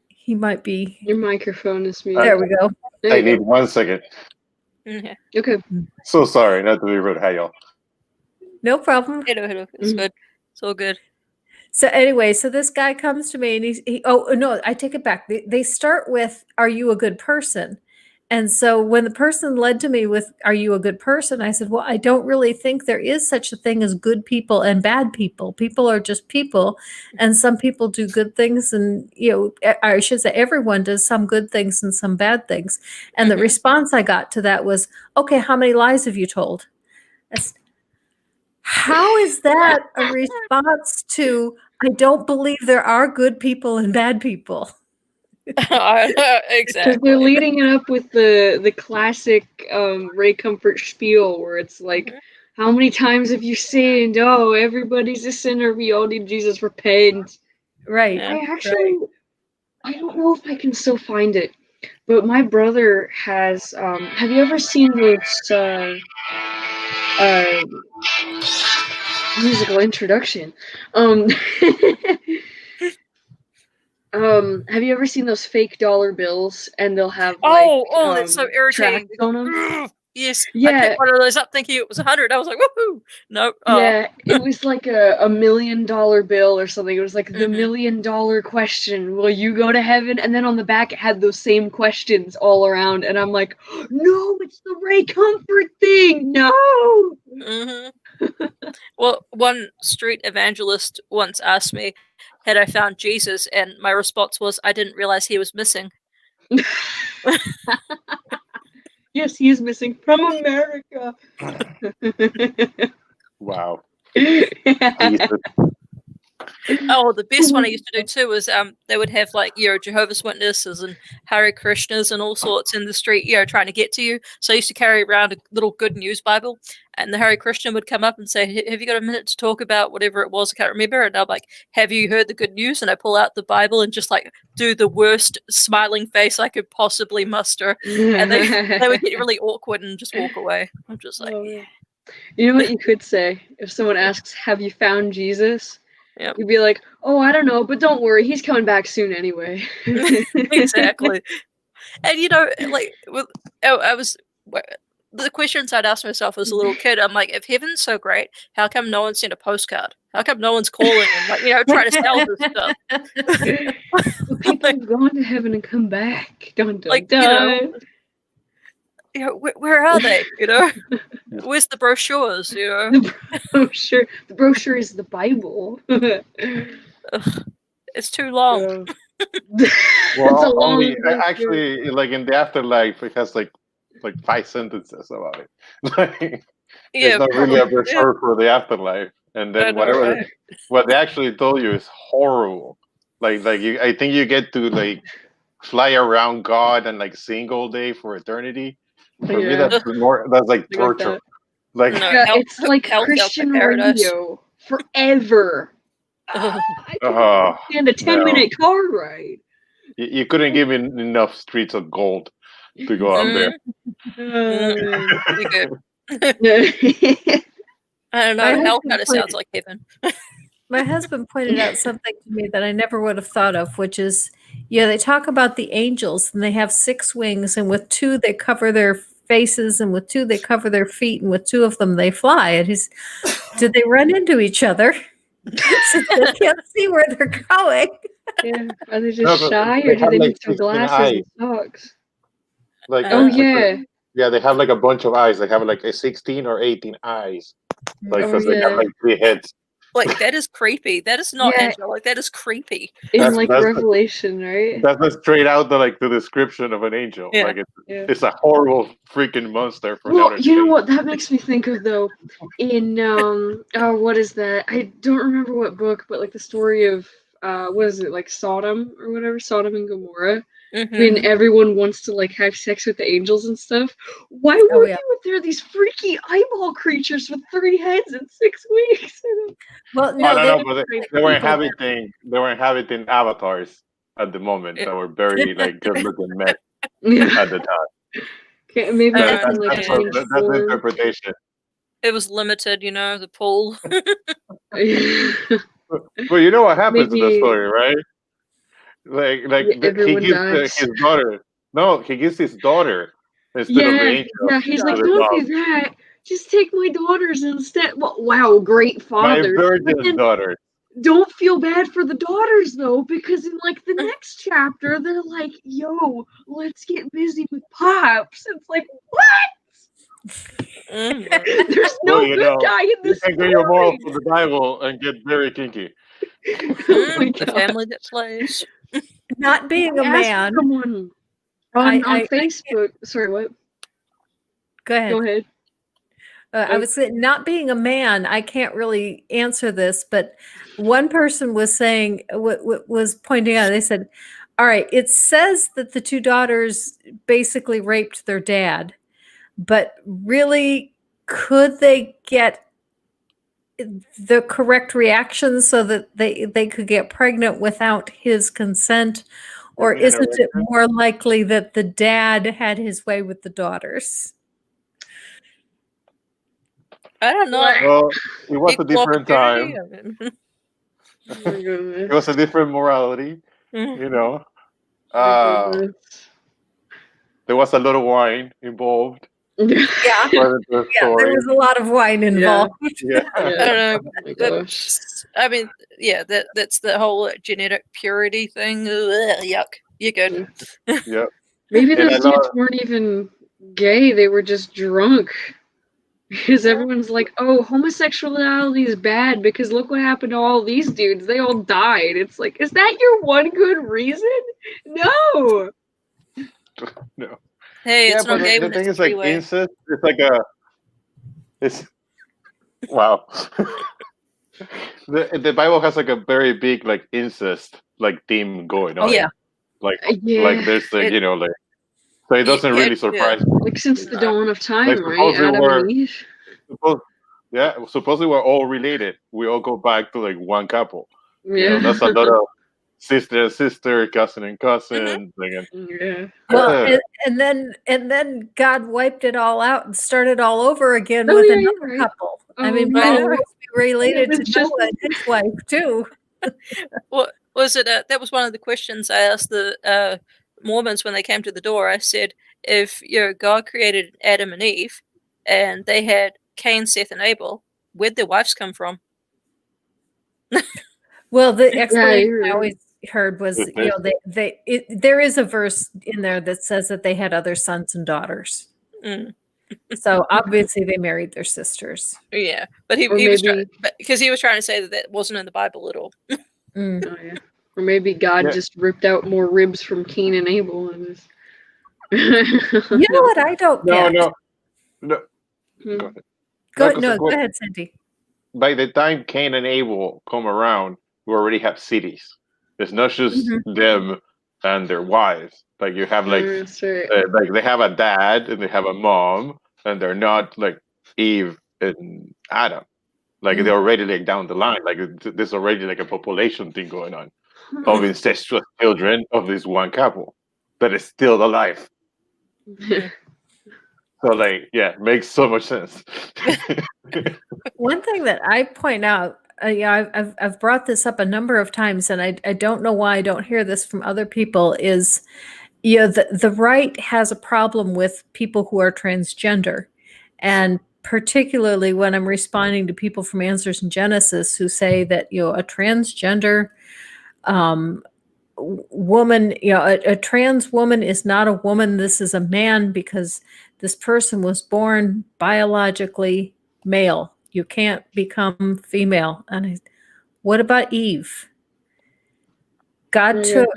He might be. Your microphone is muted. There we go. I need 1 second. Okay. So sorry, not to be rude. Hi, y'all. No problem. Hello. It's good. It's all good. So anyway, so this guy comes to me and I take it back. They start with, are you a good person? And so when the person led to me with, "Are you a good person?" I said, "Well, I don't really think there is such a thing as good people and bad people. People are just people, and some people do good things, and I should say everyone does some good things and some bad things." And the response I got to that was, "Okay, how many lies have you told?" How is that a response to, "I don't believe there are good people and bad people"? Exactly. Because they're leading it up with the classic Ray Comfort spiel where it's like, how many times have you sinned? Oh, everybody's a sinner. We all need Jesus. Repent. Right. I actually, I don't know if I can still find it, but my brother has. Have you ever seen those musical introduction? Have you ever seen those fake dollar bills and they'll have like it's so irritating. tracks on them? Yes, Yeah. I picked one of those up thinking it was 100. I was like, woohoo! Nope. Yeah, it was like a $1 million bill or something. It was like the $1 million question. Will you go to heaven? And then on the back it had those same questions all around, and I'm like, no, it's the Ray Comfort thing. No. Well, one street evangelist once asked me, had I found Jesus? And my response was, I didn't realize he was missing. Yes, he is missing from America. Wow. Oh, the best one I used to do too was they would have like Jehovah's Witnesses and Hare Krishnas and all sorts in the street, trying to get to you. So I used to carry around a little Good News Bible, and the Hare Krishna would come up and say, "Have you got a minute to talk about whatever it was? I can't remember." And I'm like, "Have you heard the good news?" And I pull out the Bible and just like do the worst smiling face I could possibly muster, and they would get really awkward and just walk away. I'm just like, yeah. You know what you could say if someone asks, "Have you found Jesus?" Yep. You'd be like, "Oh, I don't know, but don't worry, he's coming back soon anyway." Exactly. And like the questions I'd ask myself as a little kid, I'm like, if heaven's so great, how come no one sent a postcard? How come no one's calling and like, trying to sell this stuff? Well, people have gone to heaven and come back. Dun, dun, like, dun. Where are they? Where's the brochures? The brochure is the Bible. It's too long. Well, actually, like in the afterlife, it has like 5 sentences about it. Like, it's not really a brochure for the afterlife, and then what they actually told you is horrible. Like I think you get to like fly around God and like sing all day for eternity. For me, that's like torture. Like it's like Christian radio forever. I can't stand a 10-minute car ride. You couldn't give me enough streets of gold to go up there. I don't know. Hell kind of sounds like heaven. My husband pointed out something to me that I never would have thought of, which is, they talk about the angels, and they have 6 wings, and with 2 they cover their faces, and with 2 they cover their feet, and with 2 of them they fly. And did they run into each other? So they can't see where they're going. Yeah, are they just shy, or do they need some glasses and socks? Like, yeah, they have like a bunch of eyes. They have like a 16 or 18 eyes. Like, because they have like 3 heads. Like, that is creepy. That is not angelic. That is creepy. In like Revelation, right? That's straight out the description of an angel. Yeah. Like it's a horrible freaking monster from outer space. You know what that makes me think of though? In what is that? I don't remember what book, but like the story of what is it, like Sodom or whatever, Sodom and Gomorrah. When everyone wants to like have sex with the angels and stuff. Why were there these freaky eyeball creatures with 3 heads and 6 wings? Well, no, but they were inhabiting avatars at the moment that were very like good looking men at the time. Okay, maybe that's the interpretation. It was limited, the pool. Well, you know what happens in the story, right? Like he gives his daughter. No, he gives his daughter instead of the angel. Yeah, he's like, don't do that. Just take my daughters instead. Well, wow, great father. My virgin daughter. don't feel bad for the daughters though, because in like the next chapter they're like, "Yo, let's get busy with Pops." It's like, what? There's no good guy in this You can story. get your moral from the Bible and get very kinky. Oh my The gosh. family that plays. Not being a Ask man. someone on Facebook. Sorry, what? Go ahead. Go ahead. I was saying, not being a man, I can't really answer this, but one person was saying, was pointing out, they said, all right, it says that the two daughters basically raped their dad, but really, could they get the correct reaction so that they could get pregnant without his consent? Or isn't it more likely that the dad had his way with the daughters? I don't know. Well, it was a different time. It was a different morality, you know. There was a lot of wine involved. Yeah, there was a lot of wine involved. Yeah. I don't know. I mean, yeah, that's the whole genetic purity thing. Ugh, yuck. You're good. Yeah. Maybe those dudes weren't even gay; they were just drunk. Because everyone's like, "Oh, homosexuality is bad because look what happened to all these dudes. They all died." It's like, is that your one good reason? No. No. Hey, it's not gay. The thing is, like, incest. It's like it's wow. The Bible has like a very big like incest like theme going on. Oh yeah. Like there's like like so it doesn't really surprise me. Like since the dawn of time, like, right? Adam and Eve. Supposedly we're all related. We all go back to like one couple. Yeah. That's a lot of sister and sister, cousin and cousin. Yeah. Well, and then God wiped it all out and started all over again with another couple. I mean, Paul was related to Noah and his wife too. What was it? That was one of the questions I asked the Mormons when they came to the door. I said, if God created Adam and Eve, and they had Cain, Seth, and Abel, where'd their wives come from? Well, the explanation I always heard was, there is a verse in there that says that they had other sons and daughters. So obviously they married their sisters. Yeah, but he was trying, because he was trying to say that wasn't in the Bible at all. Oh, yeah. Or maybe God just ripped out more ribs from Cain and Abel and just... You know what I don't get? No. Go ahead, Santi. By the time Cain and Abel come around, we already have cities. It's not just them and their wives. Like you have like they have a dad and they have a mom, and they're not like Eve and Adam. Like they're already like down the line. Like there's already like a population thing going on of incestuous children of this one couple that is still alive. So like, makes so much sense. One thing that I point out, I've brought this up a number of times, and I don't know why I don't hear this from other people, is the right has a problem with people who are transgender, and particularly when I'm responding to people from Answers in Genesis who say that a transgender woman, a trans woman is not a woman. This is a man because this person was born biologically male. You can't become female. And what about Eve? God took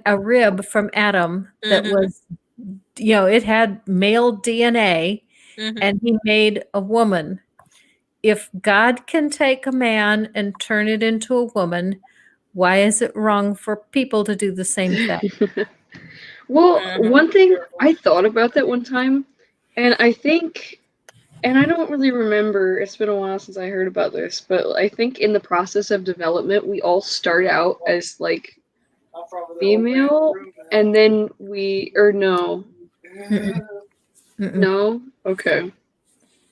a rib from Adam that was, it had male DNA, and he made a woman. If God can take a man and turn it into a woman, why is it wrong for people to do the same thing? Well, one thing I thought about that one time, and I think, and I don't really remember, it's been a while since I heard about this, but I think in the process of development, we all start out as like female, and then no. No? Okay.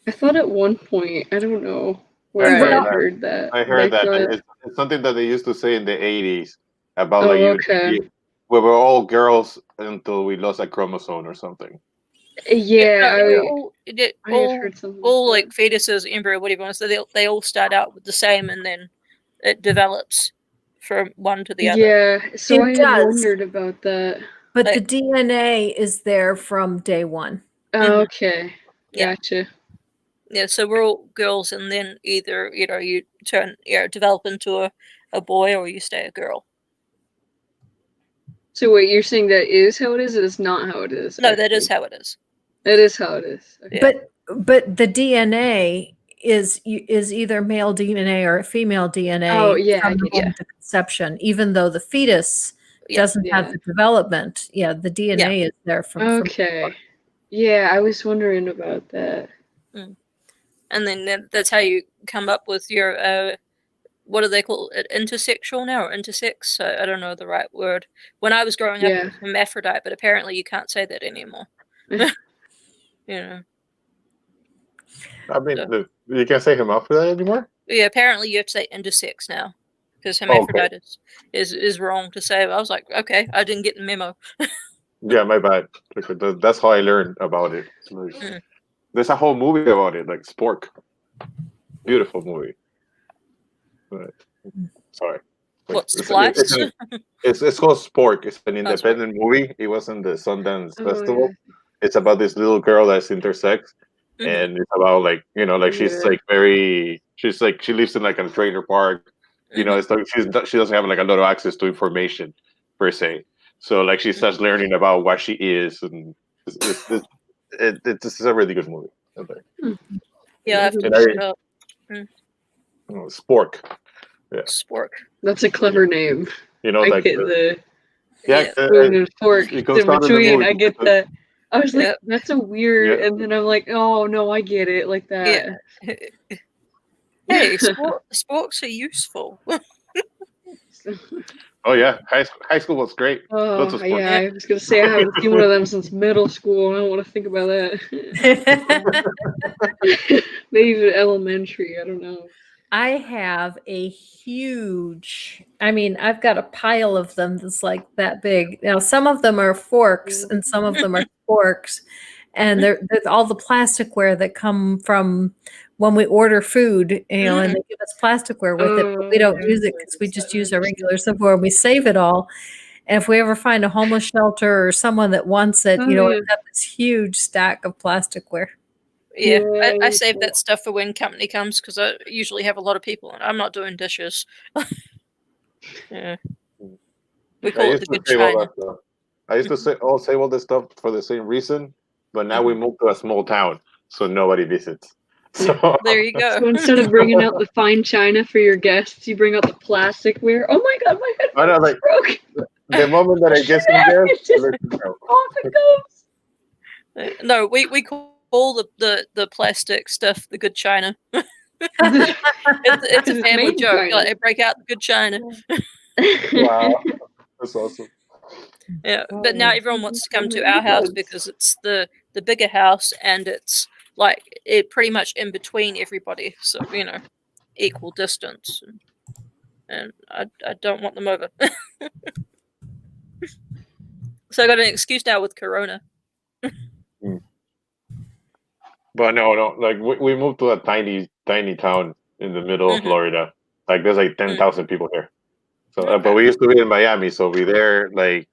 I thought at one point, I don't know where I heard that. I heard that. It's something that they used to say in the 80s about we were all girls until we lost a chromosome or something. Yeah, all like fetuses, embryo, whatever you want to say, they all start out with the same, and then it develops from one to the other. Yeah, so It I had does. wondered about that. But the DNA is there from day one. Oh, okay, Yeah. gotcha. Yeah, so we're all girls, and then either you turn develop into a boy, or you stay a girl. So wait, you're saying that is how it is? It is not how it is. No, that is how it is. That is how it is. Okay. Yeah. But the DNA is either male DNA or female DNA Oh, yeah, I from the get you. moment of conception, even though the fetus doesn't have the development. Yeah, the DNA is there from. Okay. Yeah, I was wondering about that. And then that's how you come up with your what do they call it? Intersexual now, or intersex? I don't know the right word. When I was growing up, it was hermaphrodite, but apparently you can't say that anymore. I mean, you can't say hermaphrodite anymore? Yeah, apparently you have to say intersex now, because hermaphrodite is wrong to say. I was like, okay, I didn't get the memo. Yeah, my bad. That's how I learned about it. There's a whole movie about it, like Spork. Beautiful movie. But, sorry. What, Splice? It's called Spork. It's an independent movie. It was in the Sundance Festival. Yeah. It's about this little girl that's intersex. And it's about she's like she lives in like a trailer park. It's like she doesn't have like a lot of access to information per se. So like she starts learning about what she is, and it's a really good movie. Yeah, I have to look it up. Spork. Yeah. Spork. That's a clever name. I like get the spoon and fork in between. I get that. I was like, that's a weird, and then I'm like, oh no, I get it, like that. Yeah. Hey, sporks are useful. Oh yeah, high school was great. Oh yeah, I was gonna say I haven't seen one of them since middle school. I don't want to think about that. Maybe even elementary. I don't know. I have a huge, I've got a pile of them that's like that big. Now, some of them are forks and some of them are forks. And they're all the plasticware that come from when we order food, and they give us plasticware with it, but we don't use it because we just use our regular silverware and we save it all. And if we ever find a homeless shelter or someone that wants it, I've got this huge stack of plasticware. Yeah, I save that stuff for when company comes, because I usually have a lot of people and I'm not doing dishes. Yeah. We call it the good China. I used to save all this stuff for the same reason, but now we moved to a small town, so nobody visits. So there you go. So instead of bringing out the fine china for your guests, you bring out the plasticware. Oh my god, my headphones broke. The moment that I get some guests, off it goes. No, we call the plastic stuff the good china. it's a family joke. Like, they break out the good china. Wow, that's awesome. Yeah, but now everyone wants to come to our house because it's the bigger house, and it's like it pretty much in between everybody, so equal distance, and I don't want them over. So I got an excuse now with Corona. But no, like we moved to a tiny town in the middle of Florida. Like there's like 10,000 people here. So, but we used to be in Miami, so we there like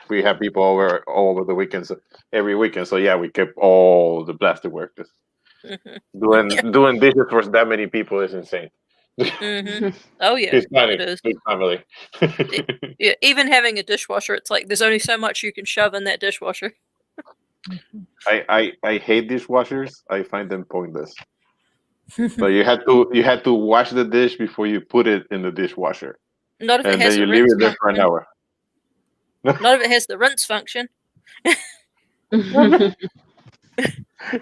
we have people all over the weekends, every weekend. So yeah, we kept all the plasticware. Doing dishes for that many people is insane. Oh yeah, it is. Big family. Yeah, even having a dishwasher, it's like there's only so much you can shove in that dishwasher. I hate dishwashers. I find them pointless. But you had to wash the dish before you put it in the dishwasher. Not if it has then you the leave rinse it there for an hour. Not if it has the rinse function. You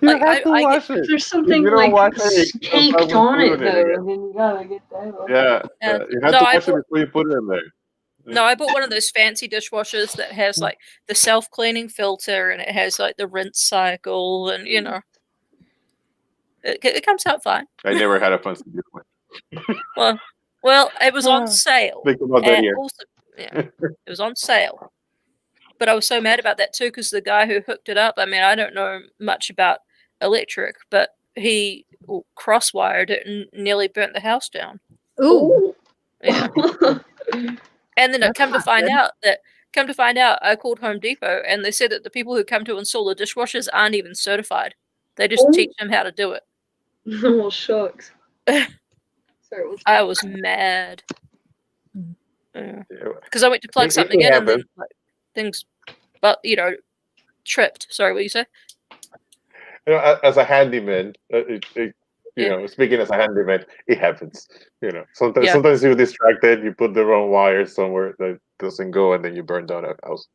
have to wash it. There's something like caked on it though, and then you gotta get that off. Yeah, you have to wash it before you put it in there. No, I bought one of those fancy dishwashers that has like the self-cleaning filter, and it has like the rinse cycle, and it comes out fine. I never had a fancy dishwasher. Well, it was on sale. Think about that here. Also, it was on sale. But I was so mad about that too, because the guy who hooked it up, I don't know much about electric, but he cross-wired it and nearly burnt the house down. Ooh. Yeah. And then come to find out, I called Home Depot and they said that the people who come to install the dishwashers aren't even certified. They just teach them how to do it. Oh, shucks. Sorry, I was mad. Because I went to plug something in and then things, but tripped. Sorry, what you say? As a handyman, speaking as a handyman, it happens. Sometimes you're distracted, you put the wrong wire somewhere that doesn't go, and then you burn down a house.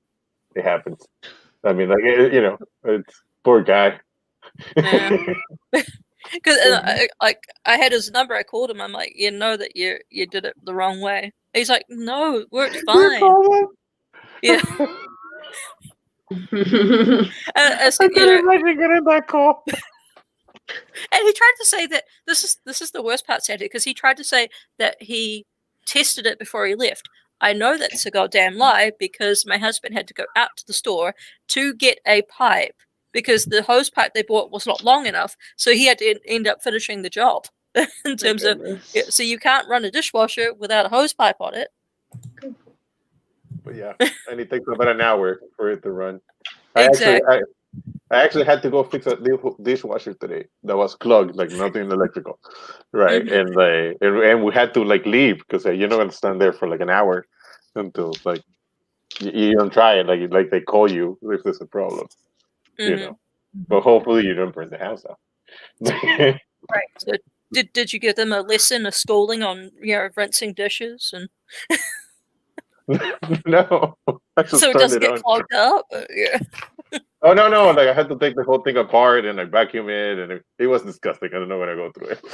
It happens. I mean, it's poor guy. Yeah. Because I had his number. I called him. I'm like, you know that you did it the wrong way. He's like, no, it worked fine. Yeah. I couldn't imagine getting that call. And he tried to say that this is the worst part, Santi, because he tried to say that he tested it before he left. I know that's a goddamn lie because my husband had to go out to the store to get a pipe because the hose pipe they bought was not long enough, so he had to end up finishing the job. In terms of, so you can't run a dishwasher without a hose pipe on it. But yeah, and it takes about an hour for it to run. Exactly. I actually had to go fix a dishwasher today that was clogged, like nothing electrical, right? Mm-hmm. And we had to leave because you're not gonna stand there for an hour until you don't try it. Like they call you if there's a problem, But hopefully you don't burn the house down. Right. So did you give them a lesson, a scolding on rinsing dishes and? No. So it doesn't get clogged up. Yeah. Oh no! I had to take the whole thing apart and I vacuum it, and it was disgusting. I don't know when I go through it.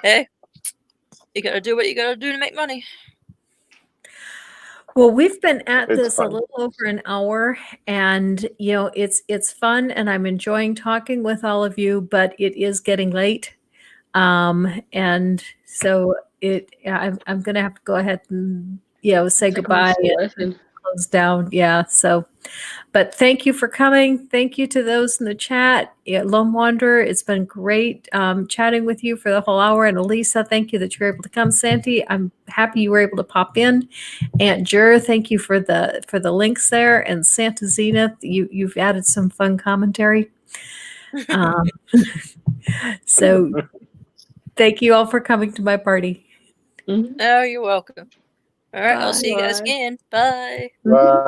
Hey, you gotta do what you gotta do to make money. Well, we've been at this a little over an hour, and it's fun, and I'm enjoying talking with all of you. But it is getting late, and so I'm going to have to go ahead and say goodbye and close down. Yeah. So, but thank you for coming. Thank you to those in the chat. Lone Wanderer, it's been great chatting with you for the whole hour. And Elisa, thank you that you were able to come. Santi, I'm happy you were able to pop in. Aunt Jur, thank you for the links there. And Santa Zenith, you've added some fun commentary. So thank you all for coming to my party. Oh, you're welcome. All right, I'll see you guys again. Bye. Bye.